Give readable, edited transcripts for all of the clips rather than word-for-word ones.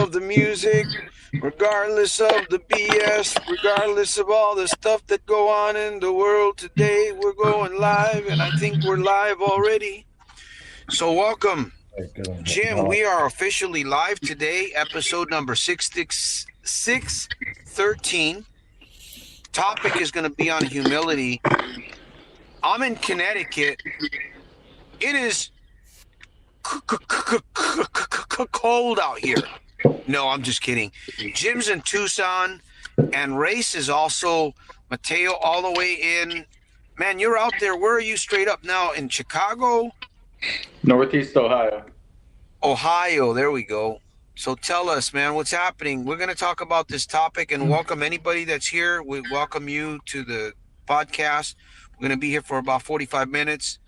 of the music, regardless of the BS, regardless of all the stuff that go on in the world today. We're going live, and I think we're live already. So welcome, Jim. We are officially live today, episode number 613. Topic is going to be on humility. I'm in Connecticut. It is cold out here. No, I'm just kidding. Jim's in Tucson, and Race is also Mateo all the way in. Man, you're out there. Where are you straight up now? In Chicago? Northeast Ohio. Ohio, there we go. So tell us, man, what's happening? We're going to talk about this topic and welcome anybody that's here. We welcome you to the podcast. We're going to be here for about 45 minutes.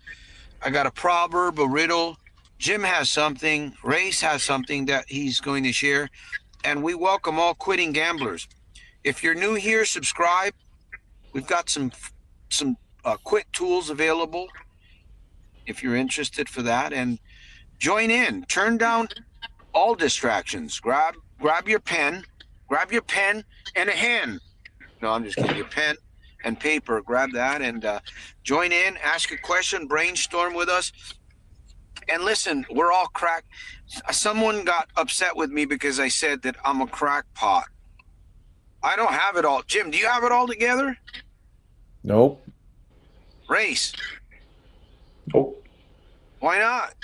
I got a proverb, a riddle. Jim has something. Race has something that he's going to share. And we welcome all quitting gamblers. If you're new here, subscribe. We've got some quit tools available if you're interested for that. And join in. Turn down all distractions. Grab your pen. Grab your pen and a pen. No, I'm just kidding. Your pen and paper. Grab that and join in. Ask a question. Brainstorm with us. And listen, we're all crack. Someone got upset with me because I said that I'm a crackpot. I don't have it all. Jim, do you have it all together? Nope. Race. Nope. Why not?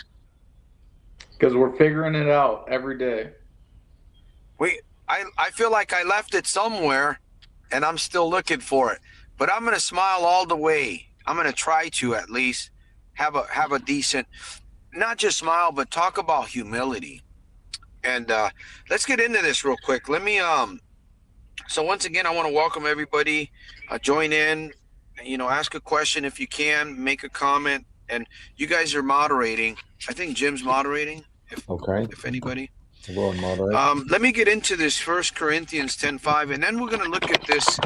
Because we're figuring it out every day. I feel like I left it somewhere, and I'm still looking for it. But I'm going to smile all the way. I'm going to try to at least have a decent, not just smile, but talk about humility. And let's get into this real quick. Let me so once again, I want to welcome everybody. Join in, ask a question if you can, make a comment. And you guys are moderating. I think Jim's moderating. If anybody. We'll moderate. Let me get into this 1 Corinthians 10:5, and then we're going to look at this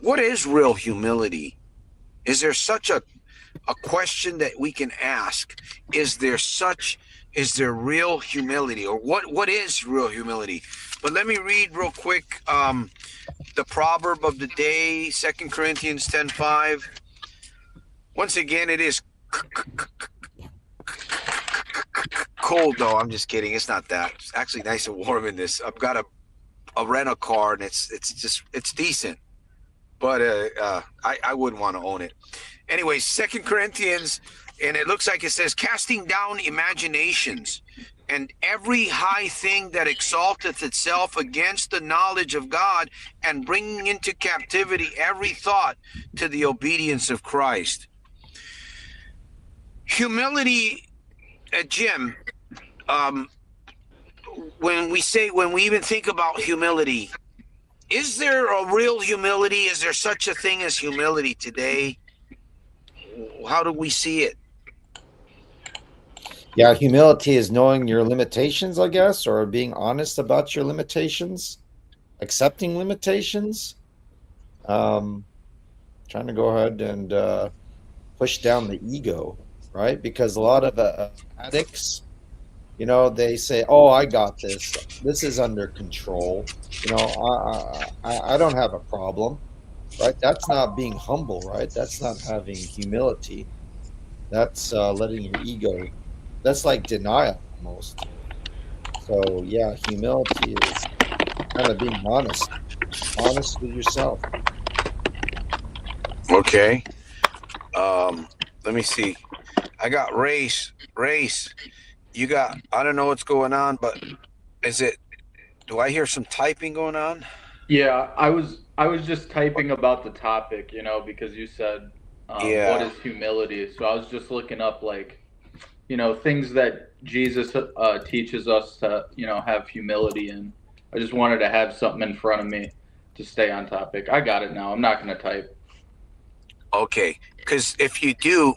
what is real humility? Is there such a question that we can ask? Is there real humility, or what is real humility? But let me read real quick the proverb of the day, 2 Corinthians 10:5. Once again, it is cold, though. I'm just kidding. It's not that. It's actually nice and warm in this. I've got a rental car, and it's decent, but I wouldn't want to own it. Anyway, 2 Corinthians, and it looks like it says, casting down imaginations and every high thing that exalteth itself against the knowledge of God, and bringing into captivity every thought to the obedience of Christ. Humility, Jim, when we even think about humility, is there a real humility? Is there such a thing as humility today? How do we see it? Yeah, humility is knowing your limitations, I guess, or being honest about your limitations, accepting limitations, trying to go ahead and push down the ego, right? Because a lot of addicts, they say, "Oh, I got this. This is under control. I don't have a problem." Right? That's not being humble, right? That's not having humility. That's letting your ego. That's like denial almost. So yeah, humility is kind of being honest with yourself. Okay. Let me see. I got race. You got, I don't know what's going on, but do I hear some typing going on? Yeah, I was just typing about the topic, because you said, what is humility? So I was just looking up, things that Jesus teaches us to, have humility in. I just wanted to have something in front of me to stay on topic. I got it now. I'm not going to type. Okay, because if you do,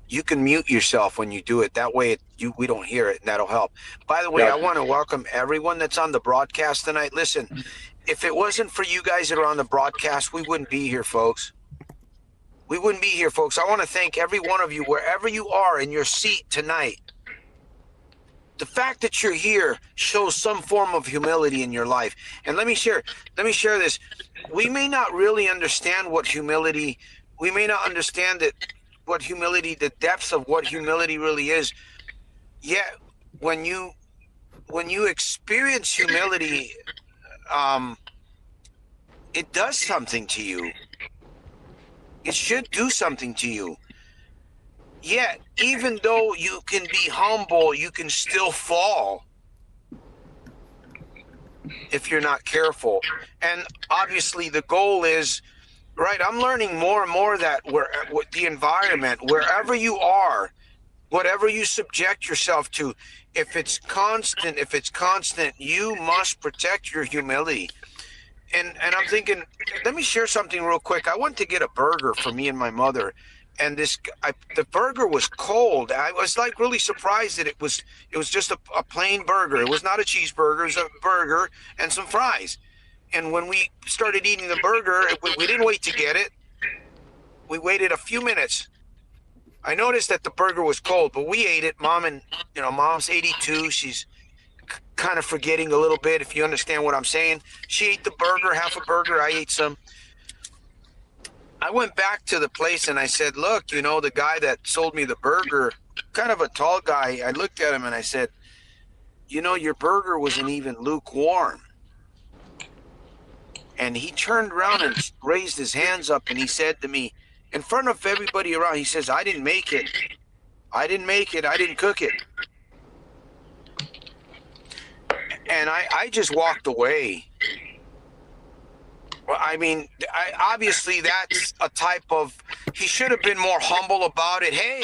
you can mute yourself when you do it. That way we don't hear it, and that'll help. By the way, gotcha. I want to welcome everyone that's on the broadcast tonight. Listen, if it wasn't for you guys that are on the broadcast, we wouldn't be here, folks. I want to thank every one of you, wherever you are in your seat tonight. the fact that you're here shows some form of humility in your life. And let me share this. We may not really understand what humility, we may not understand it, what humility, the depths of what humility really is. Yet when you experience humility, it does something to you. It should do something to you. Yet, even though you can be humble, you can still fall if you're not careful. And obviously, the goal is right. I'm learning more and more that the environment, wherever you are, whatever you subject yourself to, if it's constant, you must protect your humility. And I'm thinking, let me share something real quick. I went to get a burger for me and my mother, and the burger was cold. I was like really surprised that it was just a plain burger. It was not a cheeseburger. It was a burger and some fries. And when we started eating the burger, we didn't wait to get it. We waited a few minutes. I noticed that the burger was cold, but we ate it. Mom's 82. She's kind of forgetting a little bit, if you understand what I'm saying. She ate the burger, half a burger. I ate some. I went back to the place and I said, look, the guy that sold me the burger, kind of a tall guy. I looked at him and I said, your burger wasn't even lukewarm. And he turned around and raised his hands up and he said to me, in front of everybody around, he says, I didn't make it. I didn't cook it. And I just walked away. Well, I mean, obviously that's a type of, he should have been more humble about it. Hey,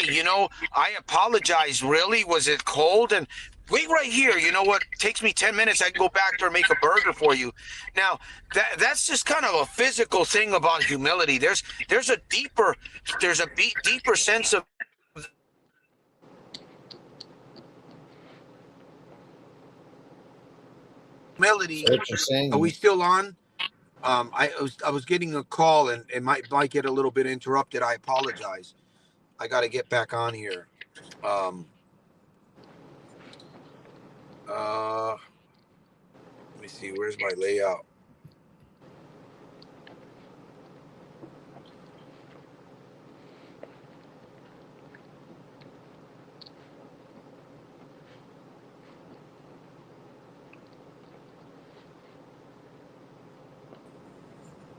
I apologize. Really? Was it cold? And wait right here. You know what? It takes me 10 minutes. I can go back there and make a burger for you. Now, that's just kind of a physical thing about humility. There's a deeper sense of humility. What you're saying? Are we still on? I was getting a call and it might get a little bit interrupted. I apologize. I got to get back on here. Let me see. Where's my layout?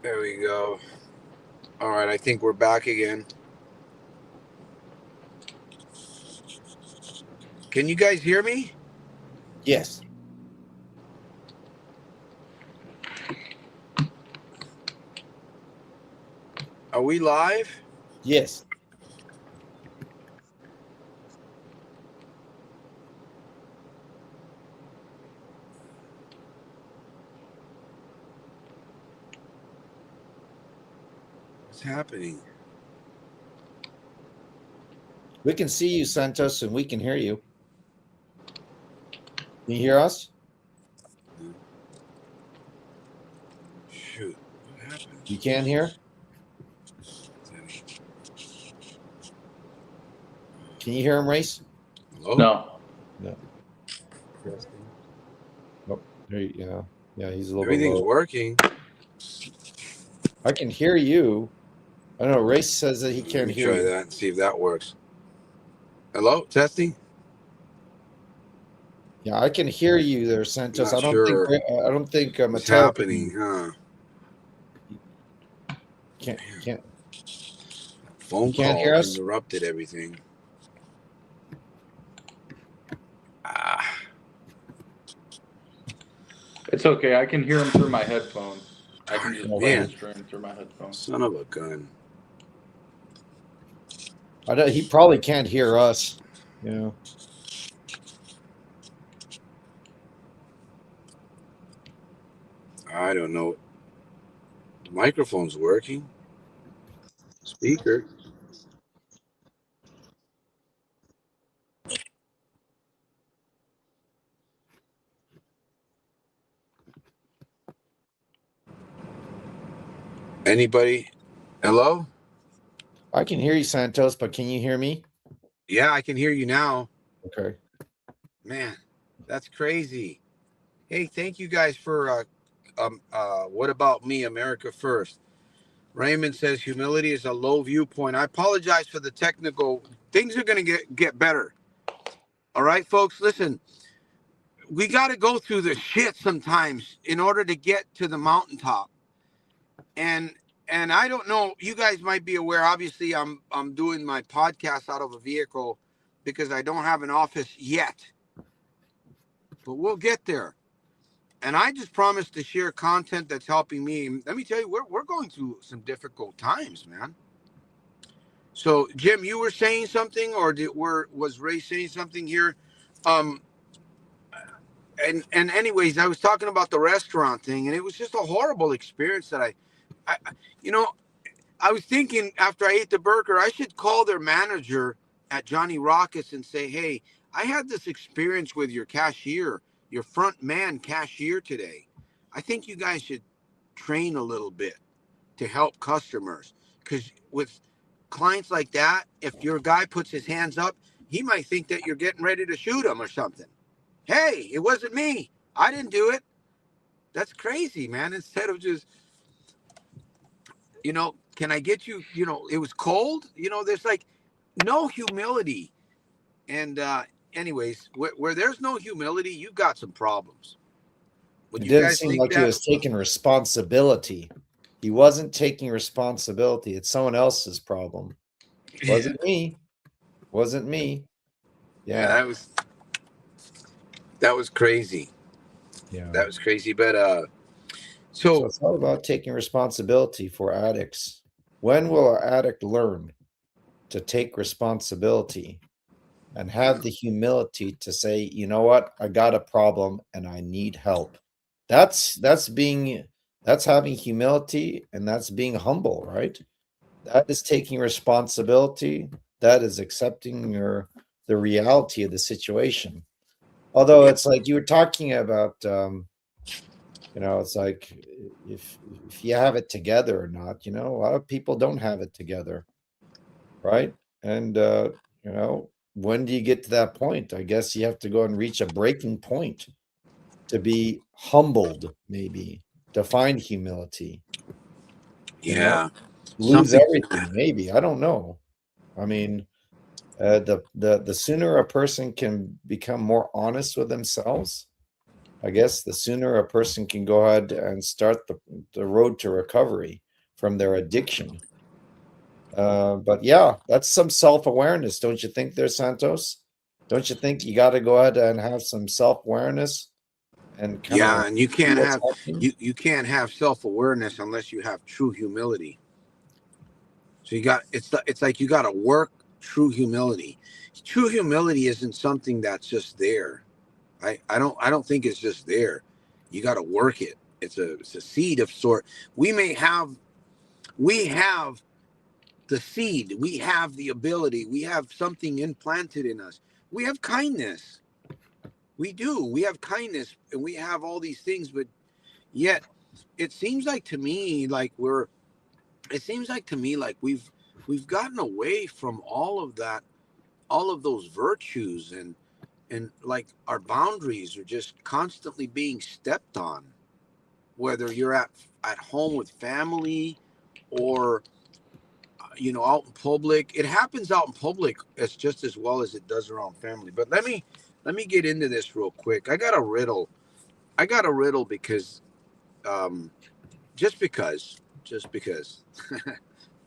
There we go. All right, I think we're back again. Can you guys hear me? Yes. Are we live? Yes. What's happening? We can see you, Santos, and we can hear you. Can you hear us? Shoot. What happened? You can hear? Can you hear him, Race? Hello? No. No. Nope. Yeah, he's a little Everything's bit low. working. I can hear you. I don't know. Race says that he can't hear Let me you. try that and see if that works. Hello? Testing? Yeah, I can hear you there, Santos. Not sure. I don't think What's Mattel happening, huh? can't. Phone Can't call hear us? interrupted everything. It's okay. I can hear him through my headphones. I can just play Man. the stream through my headphones. Son of a gun. He probably can't hear us. Yeah. I don't know. The microphone's working. Speaker. Anybody? Hello? I can hear you, Santos, but can you hear me? Yeah, I can hear you now. Okay. Man, That's crazy. Hey, thank you guys for what about me, America First. Raymond says humility is a low viewpoint. I apologize for the technical. Things are going to get better. All right, folks, listen. We got to go through the shit sometimes in order to get to the mountaintop. And I don't know, you guys might be aware, obviously I'm doing my podcast out of a vehicle because I don't have an office yet. But we'll get there. And I just promised to share content that's helping me. Let me tell you, we're going through some difficult times, man. So, Jim, you were saying something, or was Ray saying something here? Um, and anyways, I was talking about the restaurant thing, and it was just a horrible experience that I you know, I was thinking after I ate the burger, I should call their manager at Johnny Rockets and say, hey, I had this experience with your cashier, your front man cashier today. I think you guys should train a little bit to help customers. Because with clients like that, if your guy puts his hands up, he might think that you're getting ready to shoot him or something. Hey, it wasn't me. I didn't do it. That's crazy, man. Instead of just, can I get you, it was cold. There's like no humility. And anyways, where there's no humility, you got some problems. Would It you didn't guys seem think like he that? was taking responsibility. He wasn't taking responsibility. It's someone else's problem. Yeah, Wasn't me. Wasn't me. yeah, Yeah. that was crazy. Yeah. That was crazy. But So so it's all about taking responsibility for addicts. When will an addict learn to take responsibility and have the humility to say, you know what, I got a problem and I need help? That's having humility, and that's being humble, right? That is taking responsibility. That is accepting the reality of the situation. Although yeah, it's like you were talking about, it's like if you have it together or not. A lot of people don't have it together, right? And when do you get to that point? I guess you have to go and reach a breaking point to be humbled, maybe to find humility. yeah, Lose something. everything, maybe. I don't know. I mean, the sooner a person can become more honest with themselves, I guess the sooner a person can go ahead and start the road to recovery from their addiction. But yeah, that's some self-awareness, don't you think there, Santos? Don't you think you got to go ahead and have some self-awareness and kind of Yeah, and you see can't what's have happening? you can't have self-awareness unless you have true humility. So it's like you got to work true humility. True humility isn't something that's just there. I don't think it's just there. You got to work it. It's a seed of sort. We have the seed. We have the ability. We have something implanted in us. We have kindness. We do. We have kindness, and we have all these things, but yet it seems like to me like we're it seems like to me like we've gotten away from all of that, all of those virtues, and like our boundaries are just constantly being stepped on, whether you're at home with family or out in public. It happens out in public as just as well as it does around family. But let me get into this real quick. I got a riddle because um just because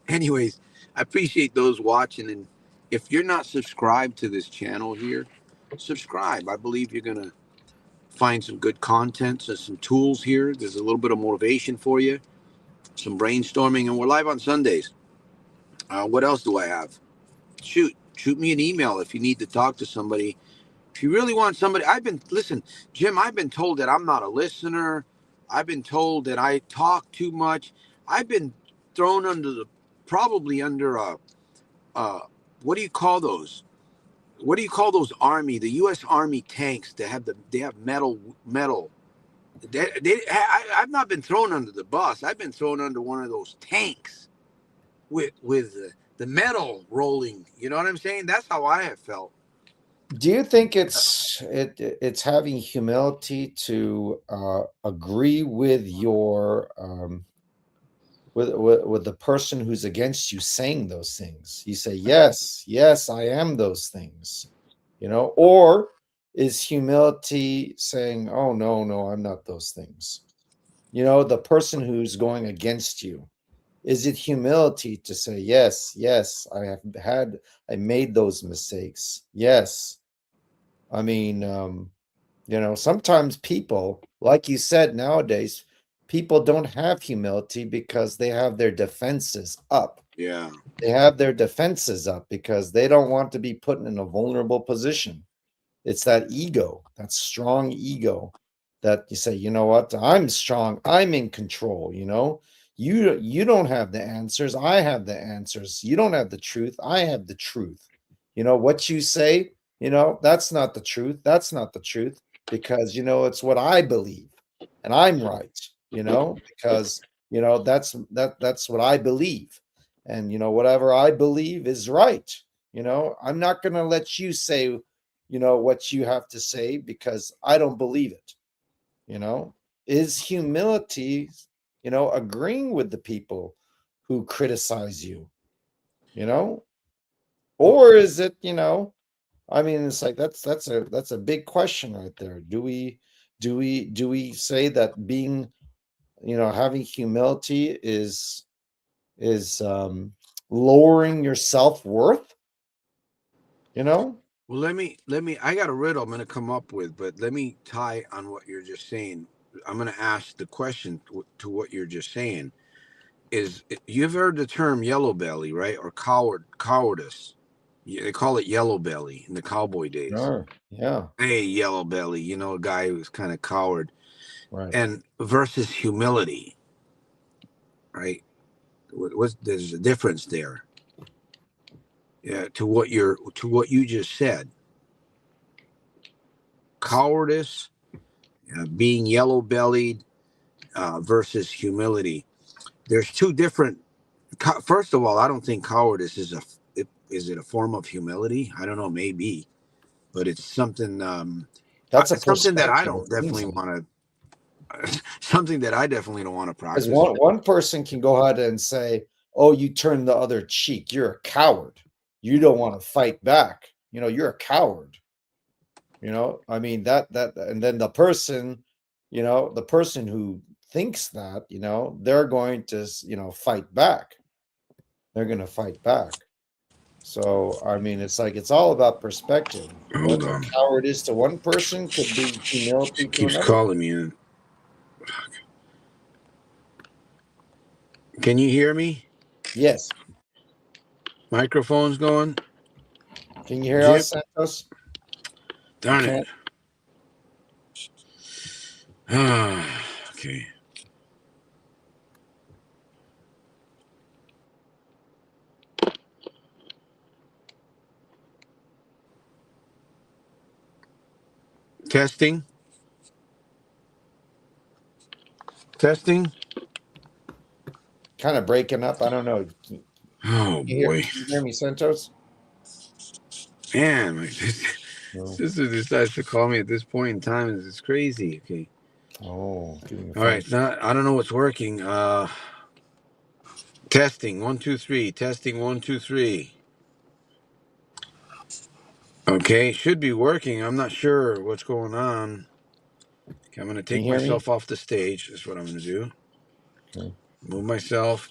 anyways, I appreciate those watching, and if you're not subscribed to this channel here, subscribe. I believe you're gonna find some good content, so some tools here. There's a little bit of motivation for you, some brainstorming, and we're live on Sundays. What else do I have? Shoot me an email if you need to talk to somebody. If you really want somebody, listen, Jim, I've been told that I'm not a listener. I've been told that I talk too much. I've been thrown probably under a, what do you call those? What do you call those the U.S. Army tanks that they have metal. I've not been thrown under the bus. I've been thrown under one of those tanks with the metal rolling. You know what I'm saying? That's how I have felt. Do you think it's having humility to agree with your with the person who's against you saying those things? You say, yes, yes, I am those things, or is humility saying, oh, no, no, I'm not those things? The person who's going against you, is it humility to say, yes, yes, I made those mistakes? Yes. I mean, sometimes people, like you said, nowadays, people don't have humility because they have their defenses up. Yeah. They have their defenses up because they don't want to be put in a vulnerable position. It's that ego, that strong ego that you say, you know what, I'm strong, I'm in control, You don't have the answers, I have the answers. You don't have the truth, I have the truth. What you say, that's not the truth. That's not the truth because it's what I believe and I'm right, because that's what I believe. And whatever I believe is right. I'm not going to let you say what you have to say because I don't believe it. Is humility agreeing with the people who criticize you, you know Well, or is it, I mean, it's like that's a big question right there. Do we say that being, having humility is lowering your self-worth, you know well, let me. I got a riddle I'm going to come up with, but let me tie on what you're just saying. I'm going to ask the question to what you're just saying. Is you've heard the term yellow belly, right? Or cowardice. Yeah, they call it yellow belly in the cowboy days. Sure. Yeah. Hey, yellow belly, a guy who's kind of coward, Right. and versus humility, right? There's a difference there. Yeah, to what you just said. Cowardice, being yellow bellied, versus humility. There's two different. First of all, I don't think cowardice is it a form of humility? I don't know, maybe, but it's something That's a something that I perspective, don't it seems definitely like. want to something that I definitely don't want to Because practice. one person can go ahead and say, "Oh, you turn the other cheek. You're a coward. You don't want to fight back. You're a coward." I mean and then the person who thinks that, they're going to, fight back. They're going to fight back. So, I mean, it's like it's all about perspective. What Hold a on, coward is to one person could be humility she to keeps another. calling me. Can you hear me? Yes. Microphone's going. Can you hear Jim, us, Santos? You darn it. can't. Okay. Testing. Testing. Kind of breaking up. I don't know. Can Oh you hear, boy, can you hear me, Santos? man, this No. sister decides to call me at this point in time. It's crazy. Okay. Oh, giving a All right. phone. It's not. I don't know what's working. Testing. 1 2 3. Testing. 1 2 3. Okay. Should be working. I'm not sure what's going on. Okay, I'm gonna Can you take hear me? myself off the stage. That's what I'm gonna do. Okay. Move myself.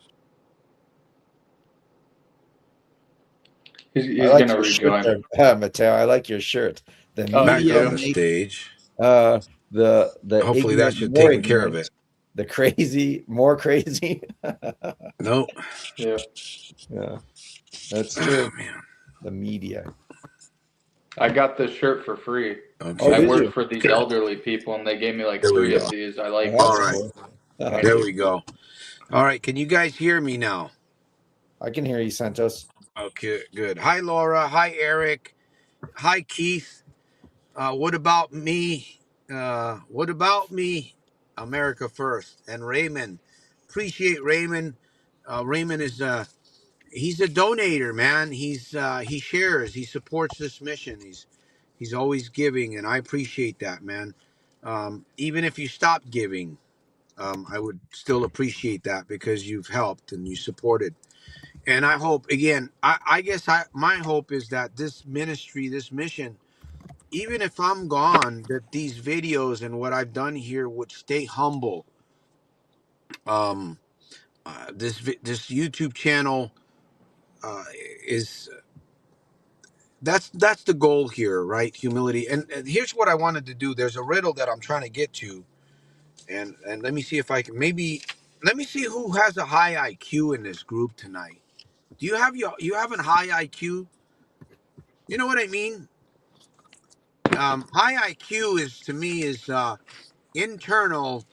I He's like gonna your shirt rejoin. there, Mateo. I like your shirt. The Oh, you Back media on do? the makes stage. the Hopefully that ignorant should more taken care of ignorant, it. the crazy more crazy. Nope. Yeah. Yeah, that's Oh true. man. The media. I got this shirt for free. Oh, I Okay. did work you? for these Good. elderly people, and they gave me like There we three of go. these. I Oh, like All that's them. right. cool. Thank There you. we go. All right. Can you guys hear me now? I can hear you, Santos. Okay. Good. Hi, Laura. Hi, Eric. Hi, Keith. What about me? What about me? America first. And Raymond. Appreciate Raymond. Raymond is he's a donator, man. He shares. He supports this mission. He's always giving, and I appreciate that, man. Even if you stop giving, I would still appreciate that because you've helped and you supported. And I hope, again, I guess my hope is that this ministry, this mission, even if I'm gone, that these videos and what I've done here would stay humble. Um, this YouTube channel is that's the goal here, right? Humility. And here's what I wanted to do. There's a riddle that I'm trying to get to, and let me see if I can maybe let me see who has a high IQ in this group tonight. Do you have a high IQ? You know what I mean? High IQ is to me is internal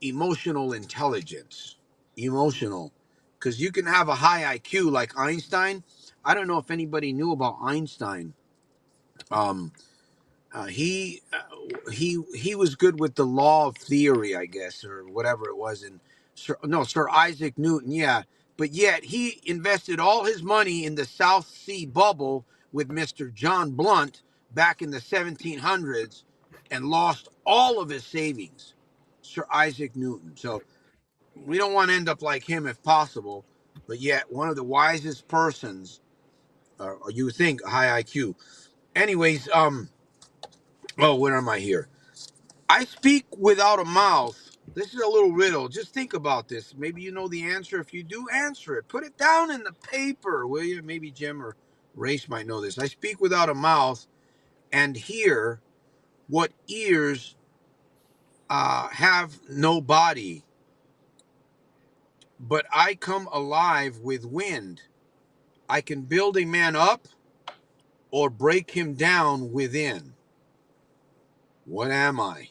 emotional intelligence. Emotional, because you can have a high IQ like Einstein. I don't know if anybody knew about Einstein. Um, he was good with the law of theory, I guess, or whatever it was. And Sir Isaac Newton, yeah. But yet he invested all his money in the South Sea bubble with Mr. John Blunt back in the 1700s and lost all of his savings. Sir Isaac Newton. So we don't want to end up like him if possible. But yet one of the wisest persons, or you would think, a high IQ. Anyways, oh, where am I here? I speak without a mouth. This is a little riddle. Just think about this. Maybe you know the answer. If you do, answer it. Put it down in the paper, will you? Maybe Jim or Race might know this. I speak without a mouth and hear what ears have no body, but I come alive with wind. I can build a man up or break him down within. What am I?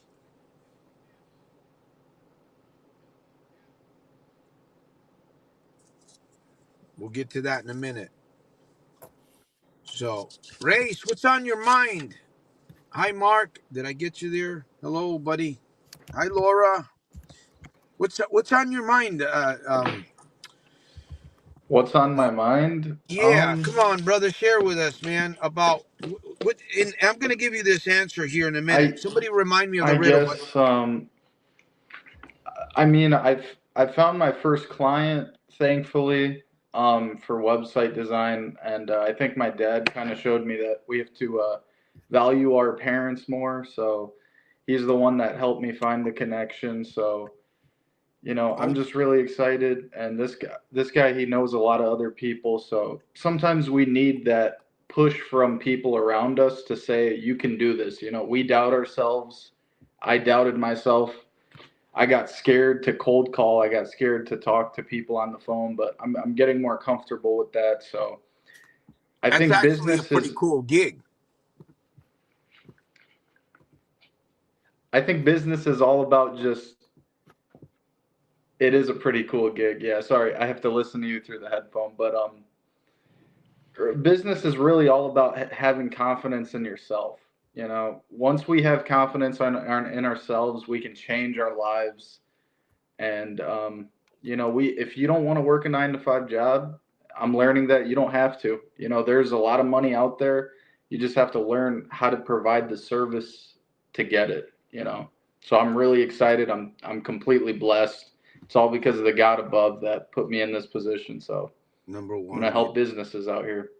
We'll get to that in a minute. So, Race, what's on your mind? Hi, Mark. Did I get you there? Hello, buddy. Hi, Laura. What's on your mind? What's on my mind? Yeah, come on, brother. Share with us, man. About what? And I'm gonna give you this answer here in a minute. I Somebody remind me of the I riddle. But guess I mean I found my first client, thankfully, for website design, and I think my dad kind of showed me that we have to value our parents more. So he's the one that helped me find the connection. So I'm oh, just really excited. And this guy, he knows a lot of other people. So sometimes we need that push from people around us to say, you can do this. We doubt ourselves. I doubted myself. I got scared to cold call. I got scared to talk to people on the phone, but I'm getting more comfortable with that. So I that's think actually a business pretty is cool gig. I think business is all about just it is a pretty cool gig. Yeah, sorry, I have to listen to you through the headphone, but business is really all about having confidence in yourself. Once we have confidence in ourselves, we can change our lives. And we if you don't want to work a 9 to 5 job, I'm learning that you don't have to. There's a lot of money out there. You just have to learn how to provide the service to get it. So I'm really excited. I'm completely blessed. It's all because of the God above that put me in this position. So Number I'm gonna one, help businesses out here.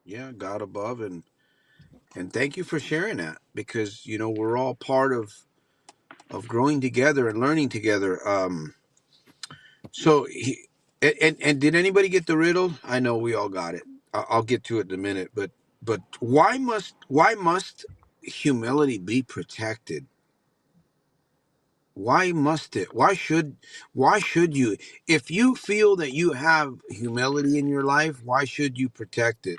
yeah, God above, and thank you for sharing that because we're all part of growing together and learning together. So and did anybody get the riddle? I know we all got it. I'll get to it in a minute, but why must humility be protected? Why must it? Why should you? If you feel that you have humility in your life, why should you protect it?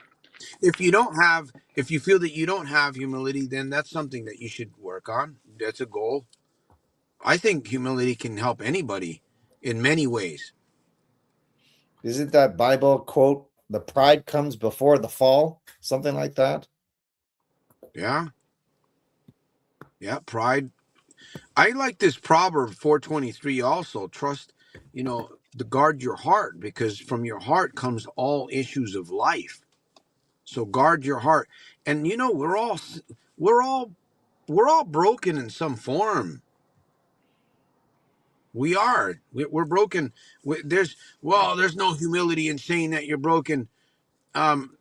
If you feel that you don't have humility, then that's something that you should work on. That's a goal. I think humility can help anybody in many ways. Isn't that Bible quote, the pride comes before the fall? Something like that? Yeah. Yeah, pride. I like this proverb 4:23 also. Trust, to guard your heart because from your heart comes all issues of life. So guard your heart. And you know, we're all we're all broken in some form. We are. We're broken. There's no humility in saying that you're broken. Um,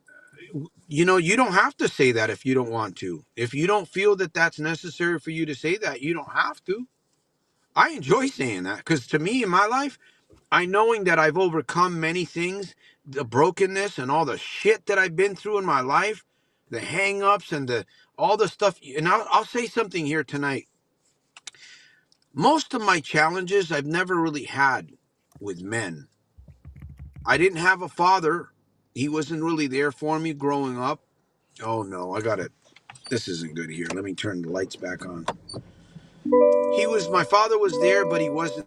you know, you don't have to say that if you don't want to. If you don't feel that that's necessary for you to say that, you don't have to. I enjoy saying that because to me in my life, I knowing that I've overcome many things, the brokenness and all the shit that I've been through in my life, the hang-ups and the all the stuff. And I'll say something here tonight. Most of my challenges I've never really had with men. I didn't have a father. He wasn't really there for me growing up. Oh no, I got it. This isn't good here. Let me turn the lights back on. My father was there, but he wasn't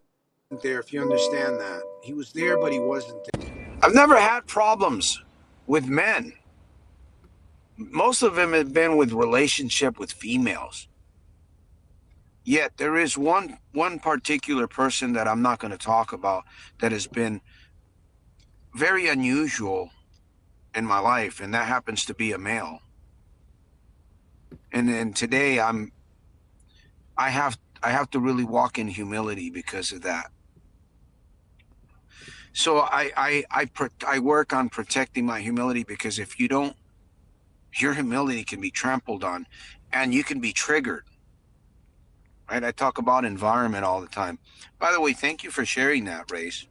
there, if you understand that. He was there, but he wasn't there. I've never had problems with men. Most of them have been with relationship with females. Yet there is one particular person that I'm not going to talk about that has been very unusual in my life, and that happens to be a male. And then today I have to really walk in humility because of that. So I work on protecting my humility, because if you don't, your humility can be trampled on, and you can be triggered. Right? I talk about environment all the time. By the way, thank you for sharing that, Race.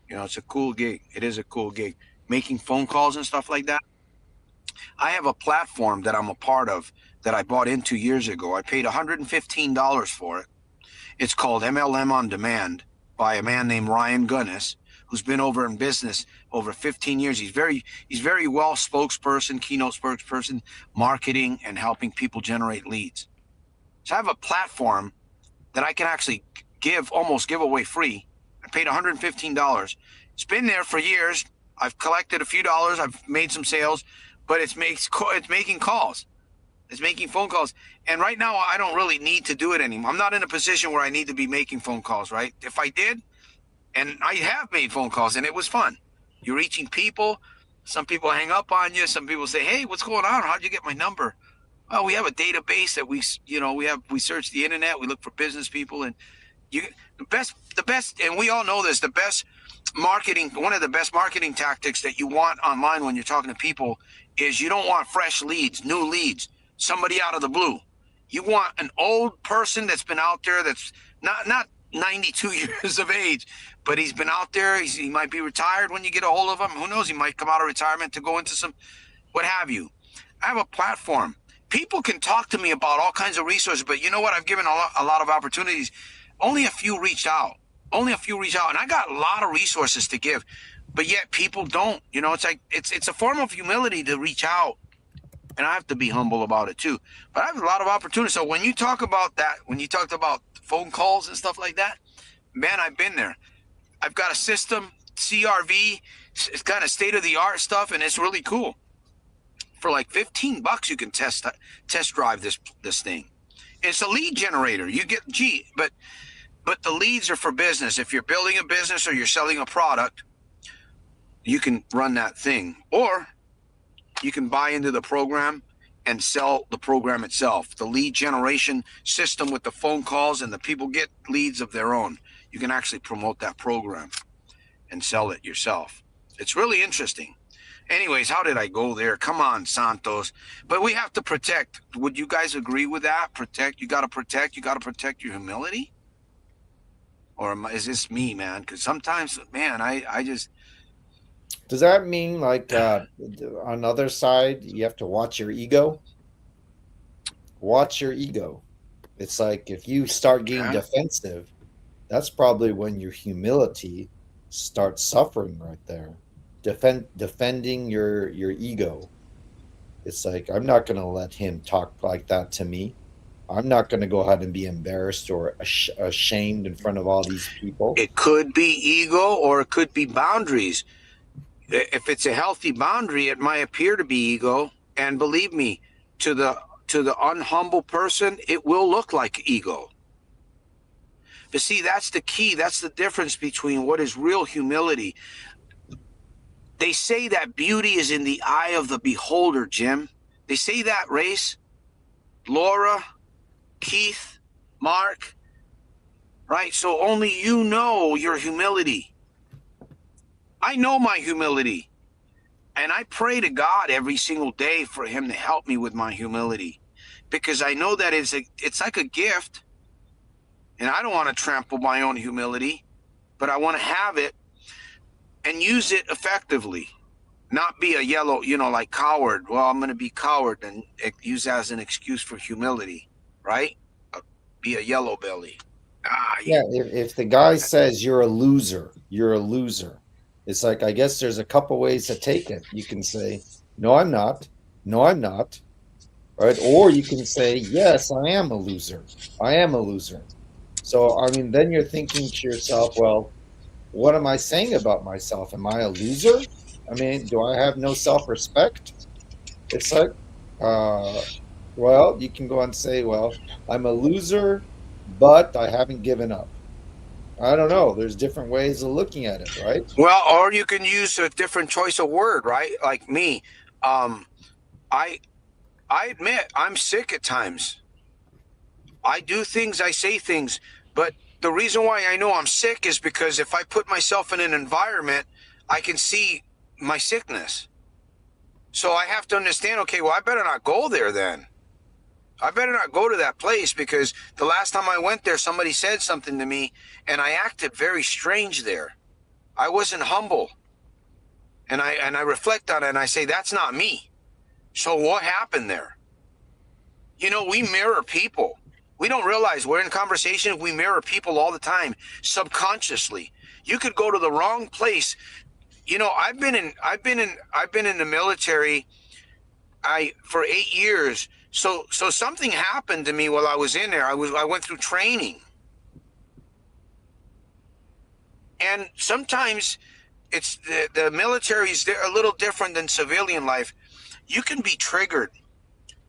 You know, it's a cool gig. It is a cool gig. Making phone calls and stuff like that. I have a platform that I'm a part of that I bought into years ago. I paid $115 for it. It's called MLM on Demand by a man named Ryan Gunnis, who's been over in business over 15 years. He's very well spokesperson, keynote spokesperson, marketing, and helping people generate leads. So I have a platform that I can actually almost give away free. I paid $115. It's been there for years. I've collected a few dollars. I've made some sales, but it's making calls. It's making phone calls. And right now, I don't really need to do it anymore. I'm not in a position where I need to be making phone calls, right? If I did, and I have made phone calls, and it was fun. You're reaching people. Some people hang up on you. Some people say, "Hey, what's going on? How'd you get my number?" Well, we have a database that we search the internet. We look for business people, and the best, and we all know this, the best marketing, one of the best marketing tactics that you want online when you're talking to people is you don't want fresh leads, new leads, somebody out of the blue. You want an old person that's been out there, that's not 92 years of age, but he's been out there. He might be retired when you get a hold of him. Who knows? He might come out of retirement to go into some, what have you. I have a platform. People can talk to me about all kinds of resources, but you know what? I've given a lot of opportunities. Only a few reached out. And I got a lot of resources to give, but yet people don't. You know, it's like it's a form of humility to reach out, and I have to be humble about it too. But I have a lot of opportunities. So when you talk about that, when you talked about phone calls and stuff like that, man, I've been there. I've got a system, CRV. It's kind of state of the art stuff, and it's really cool. For like $15, you can test drive this thing. It's a lead generator. You get but the leads are for business. If you're building a business or you're selling a product, you can run that thing, or you can buy into the program and sell the program itself. The lead generation system with the phone calls, and the people get leads of their own. You can actually promote that program and sell it yourself. It's really interesting. Anyways, how did I go there? Come on, Santos. But we have to protect. Would you guys agree with that? You got to protect your humility. Or is this me, man? Because sometimes, man, I just. Does that mean, like, on the other side, you have to watch your ego? Watch your ego. It's like if you start getting defensive, that's probably when your humility starts suffering right there. Defending your ego. It's like, I'm not going to let him talk like that to me. I'm not going to go ahead and be embarrassed or ashamed in front of all these people. It could be ego, or it could be boundaries. If it's a healthy boundary, it might appear to be ego. And believe me, to the unhumble person, it will look like ego. But see, that's the key. That's the difference between what is real humility. They say that beauty is in the eye of the beholder, Jim. They say that, Race, Laura, Keith, Mark, right? So only you know your humility. I know my humility. And I pray to God every single day for him to help me with my humility. Because I know that it's like a gift. And I don't want to trample my own humility, but I want to have it and use it effectively. Not be a yellow, like coward. Well, I'm going to be coward and use that as an excuse for humility, right? Be a yellow belly. Yeah, if the guy says you're a loser, you're a loser. It's like, I guess there's a couple ways to take it. You can say, no, I'm not. No, I'm not. Right? Or you can say, yes, I am a loser. I am a loser. So, I mean, then you're thinking to yourself, well, what am I saying about myself? Am I a loser? I mean, do I have no self respect? It's like, uh, well, you can go and say, well, I'm a loser, but I haven't given up. I don't know. There's different ways of looking at it, right? Well, or you can use a different choice of word, right? Like me. Um, I I admit I'm sick at times. I do things, I say things, but the reason why I know I'm sick is because if I put myself in an environment, I can see my sickness. So I have to understand, okay, well, I better not go there then. I better not go to that place because the last time I went there, somebody said something to me and I acted very strange there. I wasn't humble. And I reflect on it and I say, that's not me. So what happened there? We mirror people. We don't realize we're in conversation. We mirror people all the time, subconsciously. You could go to the wrong place. I've been in the military. For 8 years. So something happened to me while I was in there. I went through training, and sometimes it's the military is a little different than civilian life. You can be triggered.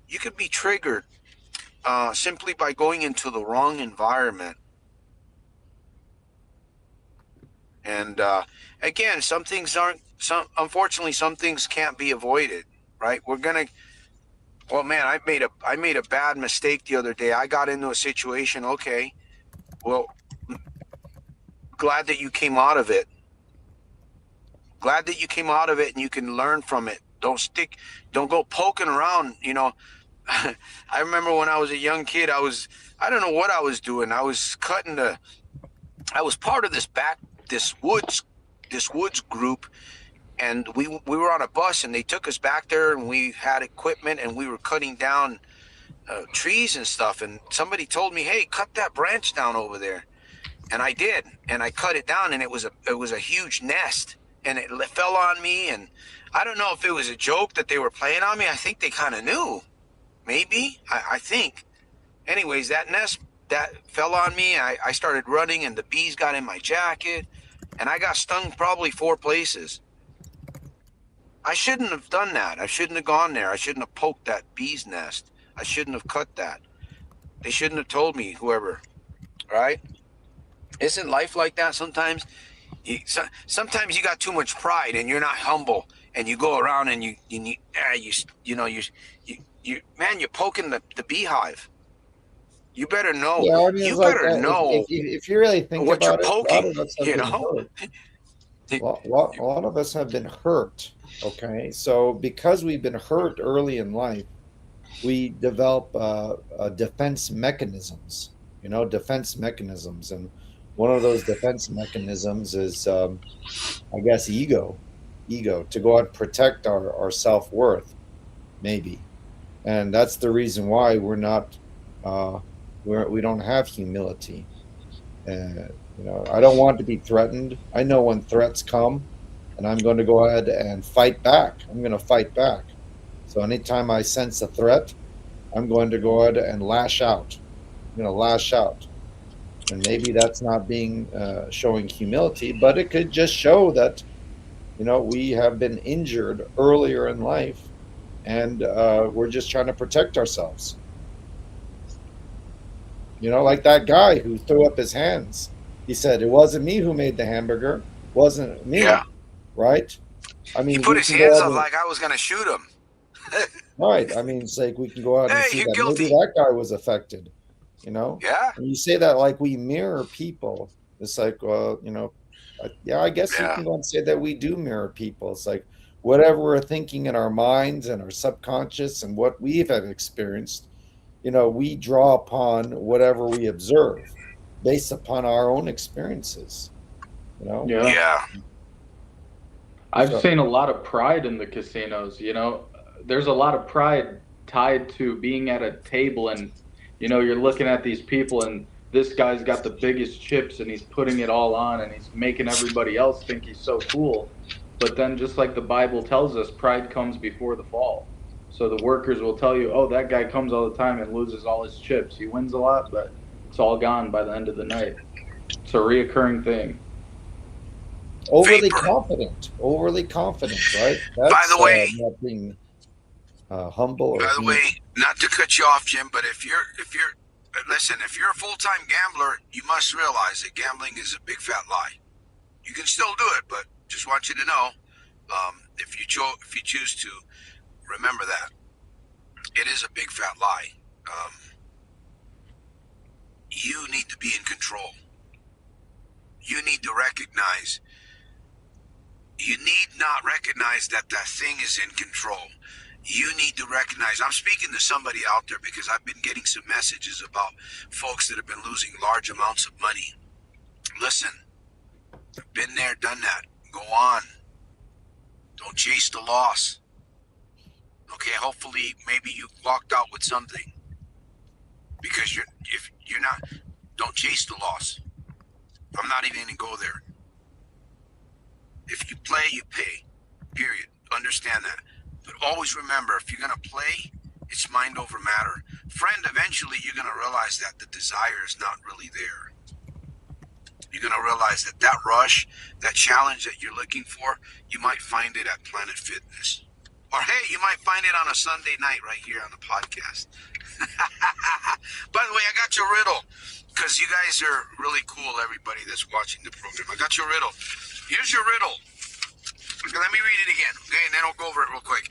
You can be triggered simply by going into the wrong environment. And again, some things aren't. Unfortunately, some things can't be avoided. Right? We're gonna. Well, man, I made a bad mistake the other day. I got into a situation. Okay, well, glad that you came out of it. Glad that you came out of it and you can learn from it. Don't go poking around. I remember when I was a young kid, I don't know what I was doing. I was part of this woods group, and we were on a bus and they took us back there and we had equipment and we were cutting down trees and stuff. And somebody told me, hey, cut that branch down over there. And I did, and I cut it down, and it was a huge nest, and it fell on me. And I don't know if it was a joke that they were playing on me. I think they kind of knew, maybe. I think. Anyways, that nest that fell on me. I started running, and the bees got in my jacket, and I got stung probably 4 places. I shouldn't have done that. I shouldn't have gone there. I shouldn't have poked that bee's nest. I shouldn't have cut that. They shouldn't have told me, whoever, right? Isn't life like that sometimes? Sometimes you got too much pride and you're not humble, and you go around and you're poking the beehive. You better know. Yeah, I mean, it's You like, better know if you really think what you're about it, a lot poking. of us have been hurt. A lot of us have been hurt. Okay, so because we've been hurt early in life, we develop defense mechanisms. Defense mechanisms, and one of those defense mechanisms is, I guess, ego to go out and protect our self worth, maybe, and that's the reason why we're not, we don't have humility. I don't want to be threatened. I know when threats come, and I'm going to go ahead and fight back. I'm going to fight back. So anytime I sense a threat, I'm going to go ahead and lash out. I'm going to lash out. And maybe that's not being showing humility, but it could just show that we have been injured earlier in life, and we're just trying to protect ourselves. Like that guy who threw up his hands. He said, it wasn't me who made the hamburger. It wasn't me. Yeah. Right? I He mean, put we his can go hands out up and like I was going to shoot him. right. I mean, it's like we can go out and Hey, see you're that maybe guilty. that guy was affected. You know, Yeah. and you say that like we mirror people. It's like, well, yeah, I guess you Yeah. can go and say that we do mirror people. It's like whatever we're thinking in our minds and our subconscious and what we've had experienced, we draw upon whatever we observe based upon our own experiences, you know? Yeah. Yeah. I've So, seen a lot of pride in the casinos, There's a lot of pride tied to being at a table and you're looking at these people and this guy's got the biggest chips and he's putting it all on and he's making everybody else think he's so cool. But then just like the Bible tells us, pride comes before the fall. So the workers will tell you, "Oh, that guy comes all the time and loses all his chips. He wins a lot, but it's all gone by the end of the night." It's a reoccurring thing. Vapor. overly confident, right? By That's the way, not being humble or by the human. way, not to cut you off, Jim, but listen, if you're a full-time gambler, you must realize that gambling is a big fat lie. You can still do it, but just want you to know, if you choose to, remember that it is a big fat lie. You need to be in control. You need to recognize. You need not recognize that that thing is in control. You need to recognize. I'm speaking to somebody out there because I've been getting some messages about folks that have been losing large amounts of money. Listen, been there, done that. Go on. Don't chase the loss. Okay, hopefully maybe you walked out with something. Because if you're not, don't chase the loss. I'm not even gonna go there. If you play, you pay. Period. Understand that. But always remember, if you're gonna play, it's mind over matter. Friend, eventually you're gonna realize that the desire is not really there. You're gonna realize that that rush, that challenge that you're looking for, you might find it at Planet Fitness. Or hey, you might find it on a Sunday night right here on the podcast. By the way, I got your riddle because you guys are really cool, everybody that's watching the program. I got your riddle. Here's your riddle. Okay, let me read it again, okay, and then I'll go over it real quick.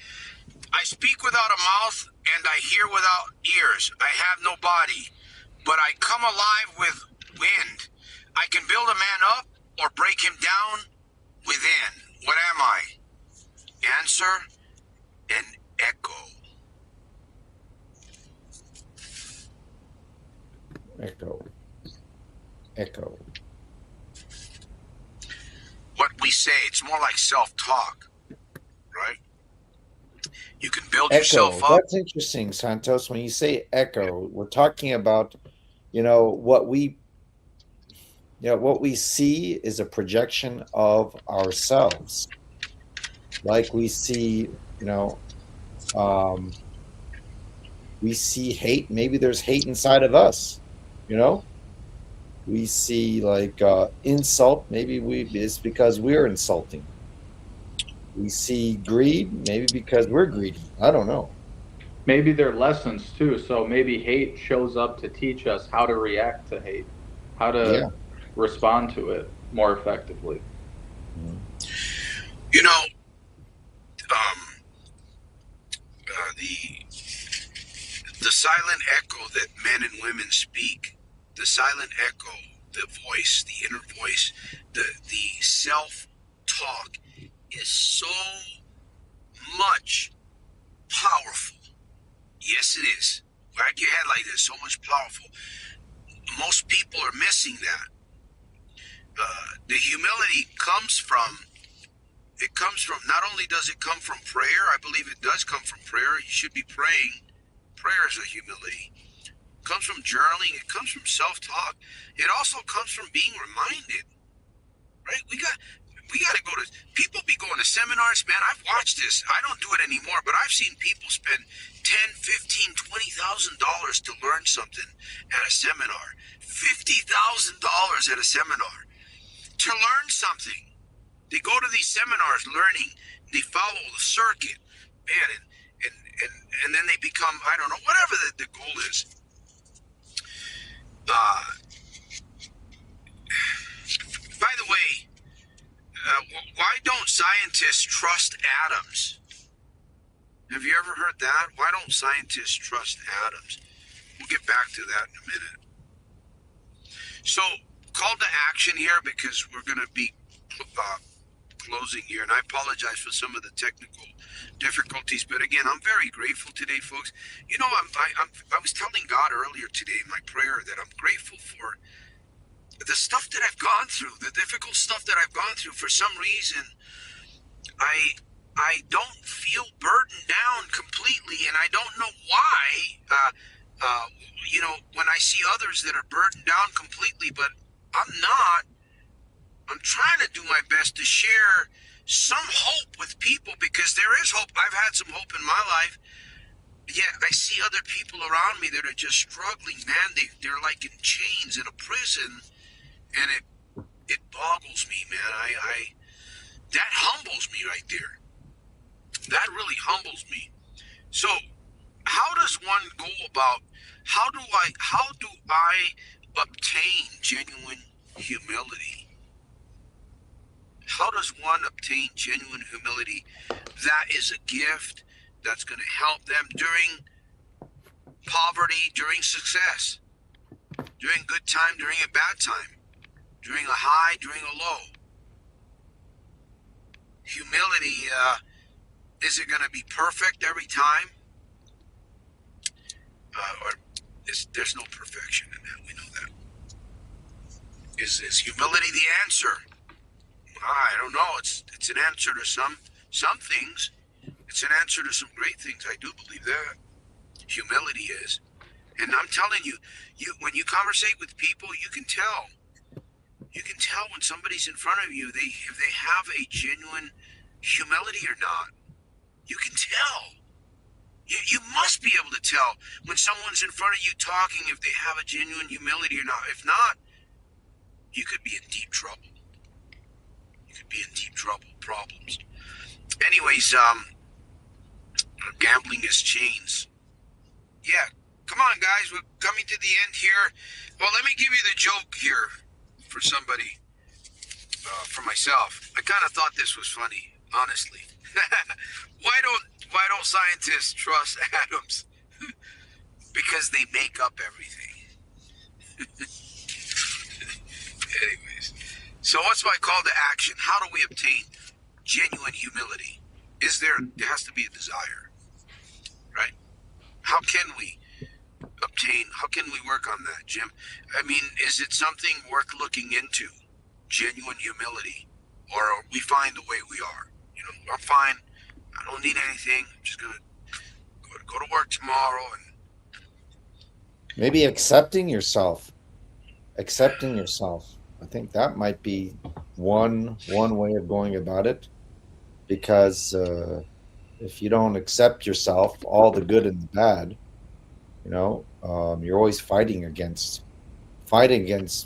I speak without a mouth and I hear without ears. I have no body, but I come alive with wind. I can build a man up or break him down within. What am I? Answer: an echo. Echo. What we say, it's more like self-talk, right? You can build yourself up. That's interesting, Santos. When you say echo, we're talking about, what we see is a projection of ourselves. Like we see, we see hate. Maybe there's hate inside of us, we see like insult. Maybe it's because we're insulting. We see greed, maybe because we're greedy. I don't know. Maybe they're lessons too. So maybe hate shows up to teach us how to react to hate, how to respond to it more effectively. You know, the silent echo that men and women speak, the silent echo, the voice, the inner voice, the self-talk is so much powerful. Yes, it is. Wag your head like this. So much powerful. Most people are missing that. The humility comes from. It comes from. Not only does it come from prayer. I believe it does come from prayer. You should be praying. Prayer is a humility. It comes from journaling. It comes from self-talk. It also comes from being reminded. Right? We got to go to, people be going to seminars, man. I've watched this. I don't do it anymore, but I've seen people spend $10, $15, $20,000 to learn something at a seminar. $50,000 at a seminar to learn something. They go to these seminars learning. They follow the circuit, man, and then they become, I don't know, whatever the goal is. By the way, why don't scientists trust atoms? Have you ever heard that? Why don't scientists trust atoms? We'll get back to that in a minute. So, call to action here because we're going to be closing here, and I apologize for some of the technical difficulties. But again, I'm very grateful today, folks. You know, I was telling God earlier today in my prayer that I'm grateful for the stuff that I've gone through, the difficult stuff that I've gone through. For some reason, I don't feel burdened down completely, and I don't know why. You know, when I see others that are burdened down completely, but I'm not. I'm trying to do my best to share some hope with people because there is hope. I've had some hope in my life. Yet I see other people around me that are just struggling. Man, they're like in chains in a prison, and it boggles me, man. I that humbles me right there. That really humbles me. So, how does one go about? How do I obtain genuine humility? How does one obtain genuine humility? That is a gift that's going to help them during poverty, during success, during good time, during a bad time, during a high, during a low. Humility, is it going to be perfect every time? There's no perfection in that. We know that. Is humility the answer? I don't know. It's an answer to some things. It's an answer to some great things. I do believe that. Humility is. And I'm telling you, when you conversate with people, you can tell. You can tell when somebody's in front of you, if they have a genuine humility or not. You can tell. You must be able to tell when someone's in front of you talking if they have a genuine humility or not. If not, you could be in deep trouble. You could be in deep trouble, problems. Anyways, gambling is chains. Yeah, come on, guys. We're coming to the end here. Well, let me give you the joke here for somebody, for myself. I kind of thought this was funny, honestly. Why don't scientists trust atoms? Because they make up everything. Anyways, so what's my call to action? How do we obtain genuine humility? There has to be a desire, right? How can we work on that, Jim? I mean, is it something worth looking into? Genuine humility? Or are we fine the way we are? You know, I'm fine. I don't need anything. I'm just going to go to work tomorrow. And maybe accepting yourself. Accepting yourself. I think that might be one way of going about it. Because if you don't accept yourself, all the good and the bad, you know, you're always fighting against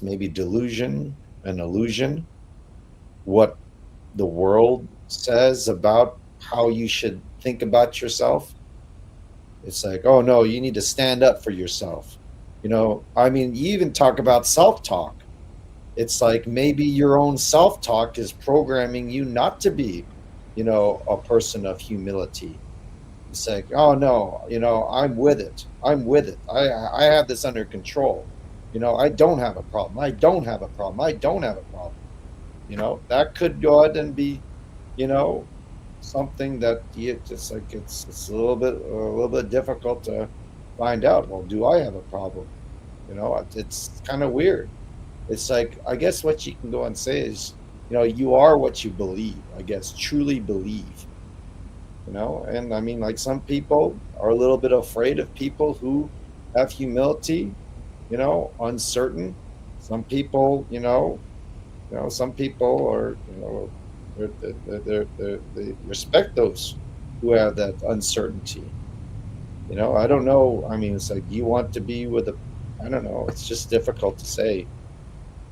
maybe delusion and illusion, what the world says about how you should think about yourself. It's like, oh no, you need to stand up for yourself. You know, I mean, you even talk about self-talk. It's like maybe your own self-talk is programming you not to be, you know, a person of humility. It's like, oh no, you know, I'm with it. I have this under control. You know, I don't have a problem. I don't have a problem. You know, that could go ahead and be, you know, something that you just like it's a little bit difficult to find out. Well, do I have a problem? You know, it's kind of weird. It's like, I guess what you can go and say is, you know, you are what you believe. I guess truly believe. You know, and I mean, like some people are a little bit afraid of people who have humility. You know, uncertain. Some people, some people are, you know, they respect those who have that uncertainty. You know, I don't know. I mean, it's like you want to be with a, I don't know. It's just difficult to say.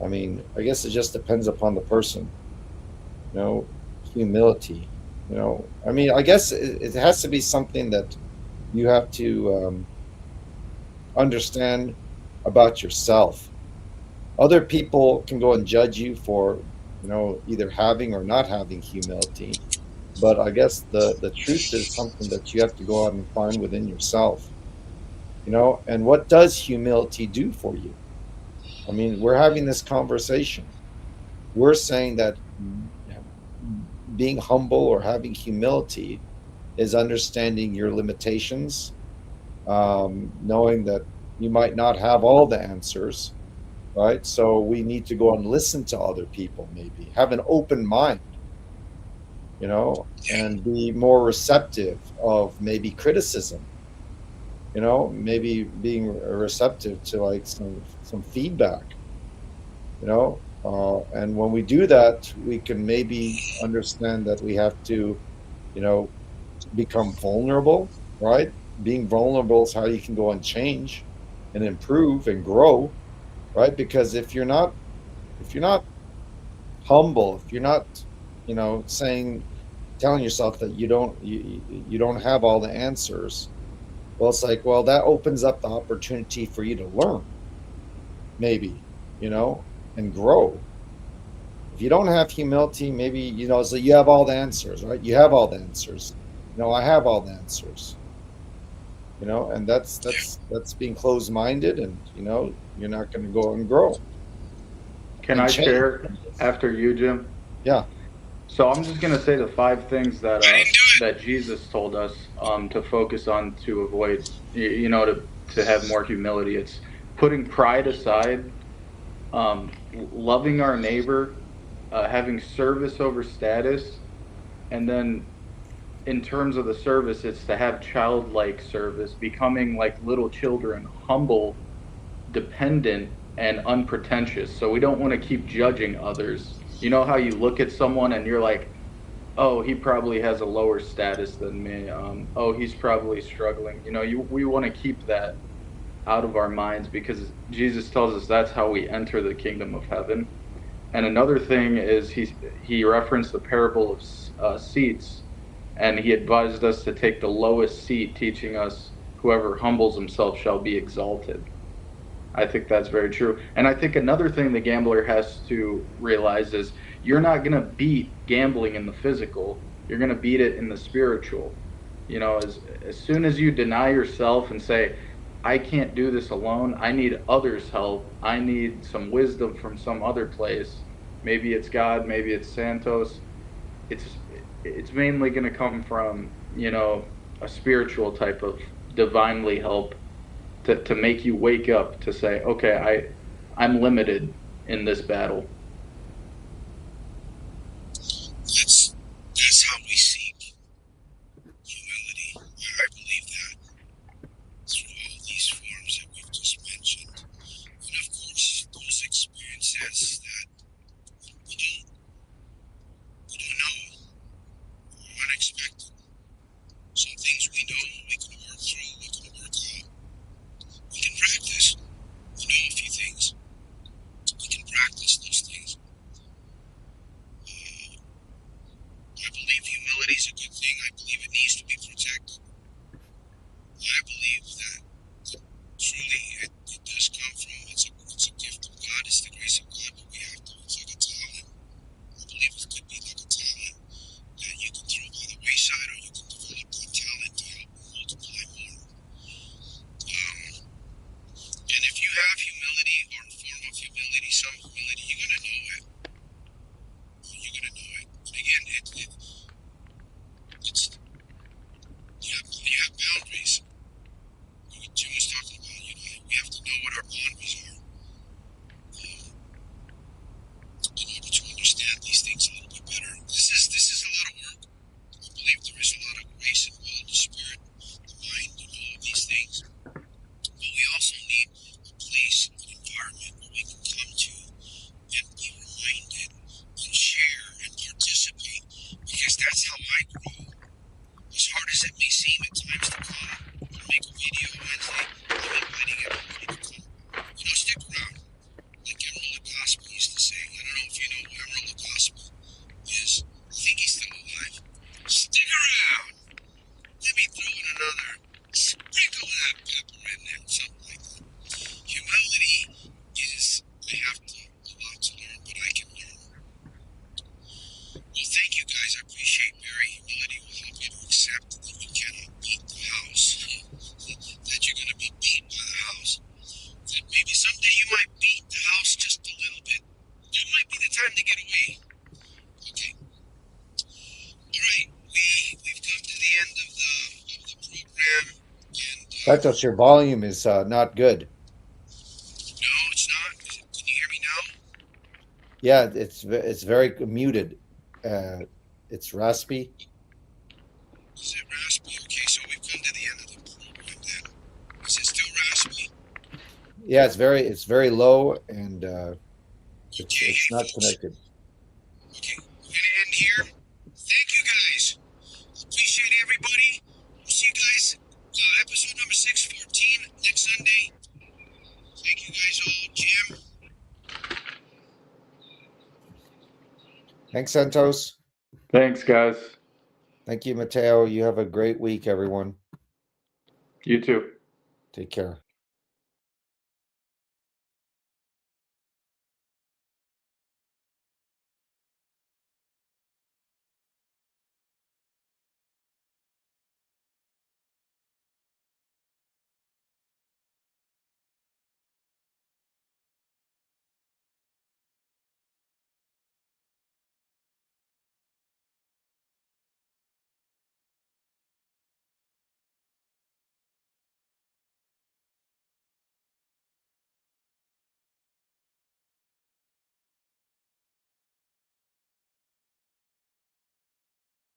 I mean, I guess it just depends upon the person. You know, humility. You know, I mean, I guess it has to be something that you have to understand about yourself. Other people can go and judge you for either having or not having humility. But I guess the truth is something that you have to go out and find within yourself. And what does humility do for you? I mean, we're having this conversation. We're saying that being humble or having humility is understanding your limitations, knowing that you might not have all the answers, right? So we need to go and listen to other people, maybe have an open mind, and be more receptive of maybe criticism, maybe being receptive to like some feedback, and when we do that, we can maybe understand that we have to, you know, become vulnerable, right? Being vulnerable is how you can go and change and improve and grow, right? Because if you're not humble, if you're not, saying, telling yourself that you don't have all the answers, well, it's like, well, that opens up the opportunity for you to learn, maybe, you know, and grow. If you don't have humility, maybe, so you have all the answers, right? You have all the answers. I have all the answers, and that's being closed minded, and you're not going to go and grow Can and I change. share after you, Jim? Yeah. So I'm just gonna say the 5 things that Jesus told us to focus on to avoid, to have more humility. It's putting pride aside, loving our neighbor, having service over status, and then in terms of the service, it's to have childlike service, becoming like little children, humble, dependent, and unpretentious. So we don't want to keep judging others. You know how you look at someone and you're like, oh, he probably has a lower status than me. Oh, he's probably struggling. We want to keep that out of our minds because Jesus tells us that's how we enter the kingdom of heaven. And another thing is he referenced the parable of seats, and he advised us to take the lowest seat, teaching us whoever humbles himself shall be exalted. I think that's very true. And I think another thing the gambler has to realize is you're not going to beat gambling in the physical, you're going to beat it in the spiritual. As soon as you deny yourself and say, I can't do this alone, I need others' help, I need some wisdom from some other place. Maybe it's God, maybe it's Santos. It's it's mainly going to come from, a spiritual type of divinely help to make you wake up to say, okay, I'm limited in this battle. That's how we seek humility. I believe that through all these forms that we've just mentioned, and of course those experiences that we don't we don't know are unexpected. Some things we know we can work through, we can work out, we can practice. We know a few things. We can practice those things. Santos, your volume is not good. No, it's not. Can you hear me now? Yeah, it's very muted. It's raspy. Is it raspy? Okay, so we've come to the end of the program then. Is it still raspy? Yeah, it's very low, and You can't it's hear, not folks. connected. Okay, we're gonna end here. Thank you guys. Appreciate everybody. We'll see you guys. Episode number 614 next Sunday. Thank you guys all. Jim. Thanks, Santos. Thanks, guys. Thank you, Mateo. You have a great week, everyone. You too. Take care.